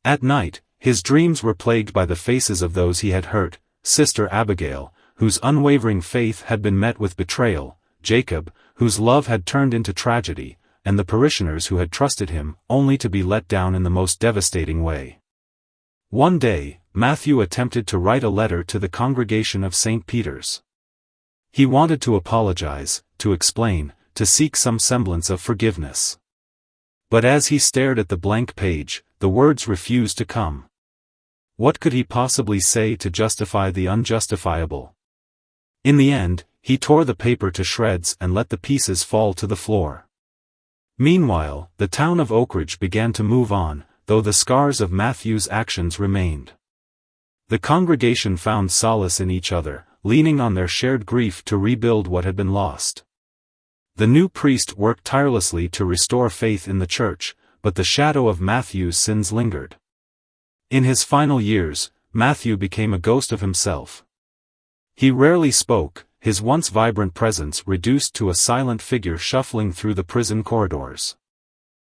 At night, his dreams were plagued by the faces of those he had hurt: Sister Abigail, whose unwavering faith had been met with betrayal; Jacob, whose love had turned into tragedy; and the parishioners who had trusted him, only to be let down in the most devastating way. One day, Matthew attempted to write a letter to the congregation of St. Peter's. He wanted to apologize, to explain, to seek some semblance of forgiveness. But as he stared at the blank page, the words refused to come. What could he possibly say to justify the unjustifiable? In the end, he tore the paper to shreds and let the pieces fall to the floor. Meanwhile, the town of Oakridge began to move on, though the scars of Matthew's actions remained. The congregation found solace in each other, leaning on their shared grief to rebuild what had been lost. The new priest worked tirelessly to restore faith in the church, but the shadow of Matthew's sins lingered. In his final years, Matthew became a ghost of himself. He rarely spoke, his once vibrant presence reduced to a silent figure shuffling through the prison corridors.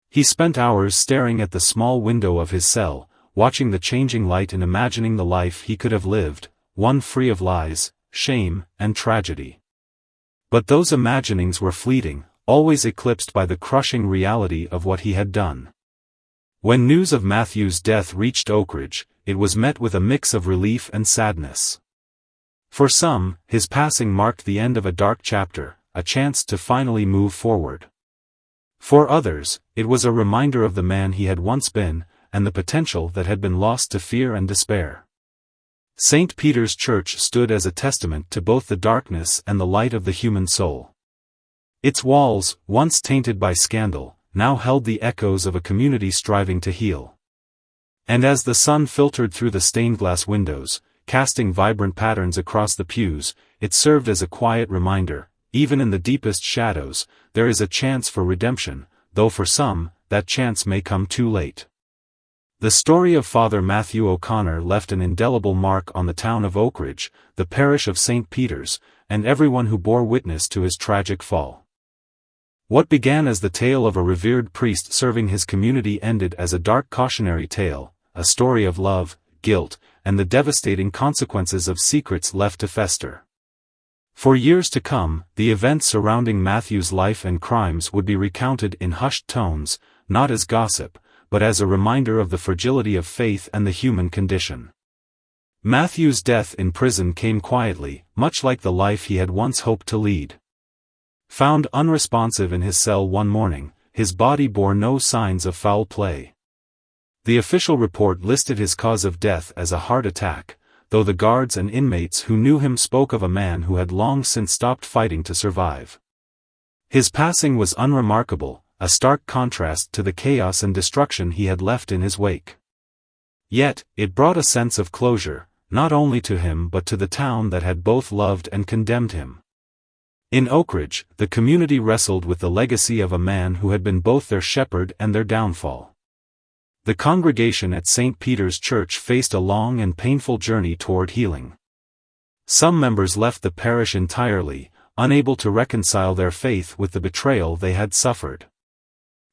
He spent hours staring at the small window of his cell, watching the changing light and imagining the life he could have lived, one free of lies, shame, and tragedy. But those imaginings were fleeting, always eclipsed by the crushing reality of what he had done. When news of Matthew's death reached Oakridge, it was met with a mix of relief and sadness. For some, his passing marked the end of a dark chapter, a chance to finally move forward. For others, it was a reminder of the man he had once been, and the potential that had been lost to fear and despair. St. Peter's Church stood as a testament to both the darkness and the light of the human soul. Its walls, once tainted by scandal, now held the echoes of a community striving to heal. And as the sun filtered through the stained-glass windows, casting vibrant patterns across the pews, it served as a quiet reminder, even in the deepest shadows, there is a chance for redemption, though for some, that chance may come too late. The story of Father Matthew O'Connor left an indelible mark on the town of Oakridge, the parish of St. Peter's, and everyone who bore witness to his tragic fall. What began as the tale of a revered priest serving his community ended as a dark cautionary tale, a story of love, guilt, and the devastating consequences of secrets left to fester. For years to come, the events surrounding Matthew's life and crimes would be recounted in hushed tones, not as gossip, but as a reminder of the fragility of faith and the human condition. Matthew's death in prison came quietly, much like the life he had once hoped to lead. Found unresponsive in his cell one morning, his body bore no signs of foul play. The official report listed his cause of death as a heart attack, though the guards and inmates who knew him spoke of a man who had long since stopped fighting to survive. His passing was unremarkable, a stark contrast to the chaos and destruction he had left in his wake. Yet, it brought a sense of closure, not only to him but to the town that had both loved and condemned him. In Oakridge, the community wrestled with the legacy of a man who had been both their shepherd and their downfall. The congregation at St. Peter's Church faced a long and painful journey toward healing. Some members left the parish entirely, unable to reconcile their faith with the betrayal they had suffered.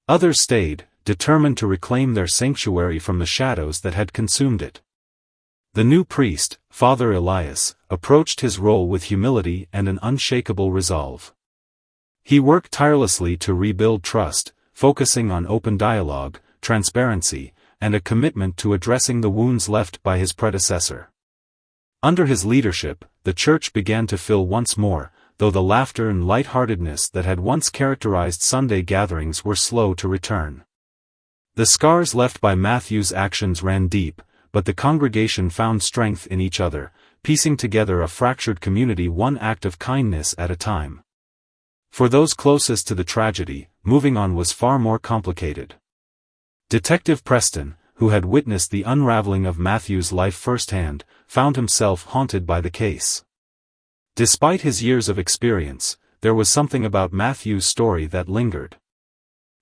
Others stayed, determined to reclaim their sanctuary from the shadows that had consumed it. The new priest, Father Elias, approached his role with humility and an unshakable resolve. He worked tirelessly to rebuild trust, focusing on open dialogue, transparency, and a commitment to addressing the wounds left by his predecessor. Under his leadership, the church began to fill once more, though the laughter and light-heartedness that had once characterized Sunday gatherings were slow to return. The scars left by Matthew's actions ran deep, but the congregation found strength in each other, piecing together a fractured community one act of kindness at a time. For those closest to the tragedy, moving on was far more complicated. Detective Preston, who had witnessed the unraveling of Matthew's life firsthand, found himself haunted by the case. Despite his years of experience, there was something about Matthew's story that lingered.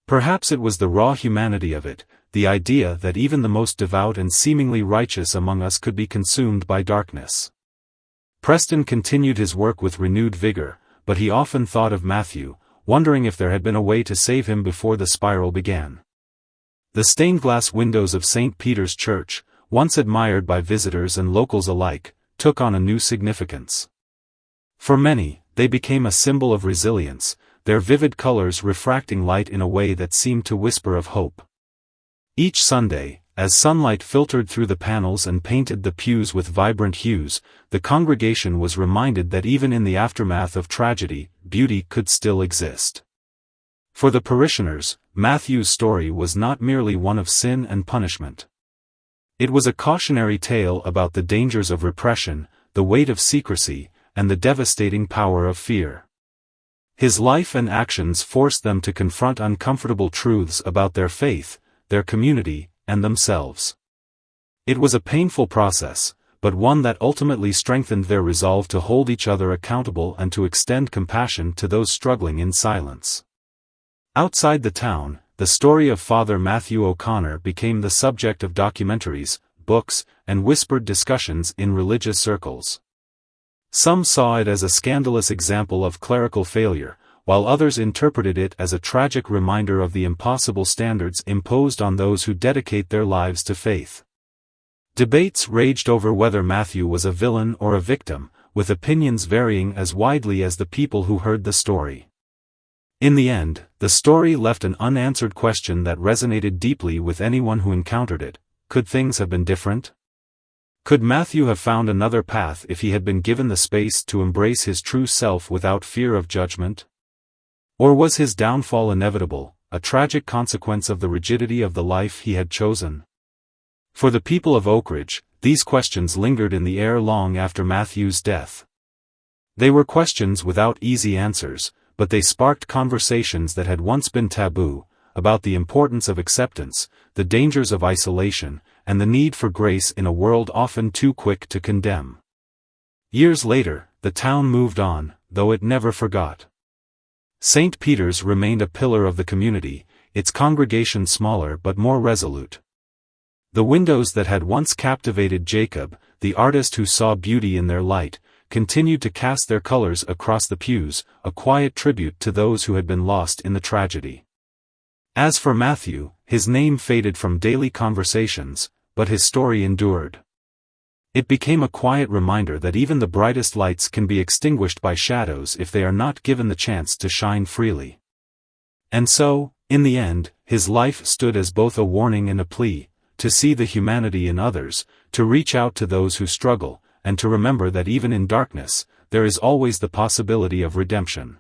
Perhaps it was the raw humanity of it, the idea that even the most devout and seemingly righteous among us could be consumed by darkness. Preston continued his work with renewed vigor, but he often thought of Matthew, wondering if there had been a way to save him before the spiral began. The stained-glass windows of St. Peter's Church, once admired by visitors and locals alike, took on a new significance. For many, they became a symbol of resilience, their vivid colors refracting light in a way that seemed to whisper of hope. Each Sunday, as sunlight filtered through the panels and painted the pews with vibrant hues, the congregation was reminded that even in the aftermath of tragedy, beauty could still exist. For the parishioners, Matthew's story was not merely one of sin and punishment. It was a cautionary tale about the dangers of repression, the weight of secrecy, and the devastating power of fear. His life and actions forced them to confront uncomfortable truths about their faith, their community, and themselves. It was a painful process, but one that ultimately strengthened their resolve to hold each other accountable and to extend compassion to those struggling in silence. Outside the town, the story of Father Matthew O'Connor became the subject of documentaries, books, and whispered discussions in religious circles. Some saw it as a scandalous example of clerical failure, while others interpreted it as a tragic reminder of the impossible standards imposed on those who dedicate their lives to faith. Debates raged over whether Matthew was a villain or a victim, with opinions varying as widely as the people who heard the story. In the end, the story left an unanswered question that resonated deeply with anyone who encountered it: could things have been different? Could Matthew have found another path if he had been given the space to embrace his true self without fear of judgment? Or was his downfall inevitable, a tragic consequence of the rigidity of the life he had chosen? For the people of Oakridge, these questions lingered in the air long after Matthew's death. They were questions without easy answers, but they sparked conversations that had once been taboo, about the importance of acceptance, the dangers of isolation, and the need for grace in a world often too quick to condemn. Years later, the town moved on, though it never forgot. St. Peter's remained a pillar of the community, its congregation smaller but more resolute. The windows that had once captivated Jacob, the artist who saw beauty in their light, continued to cast their colors across the pews, a quiet tribute to those who had been lost in the tragedy. As for Matthew, his name faded from daily conversations, but his story endured. It became a quiet reminder that even the brightest lights can be extinguished by shadows if they are not given the chance to shine freely. And so, in the end, his life stood as both a warning and a plea, to see the humanity in others, to reach out to those who struggle, and to remember that even in darkness, there is always the possibility of redemption.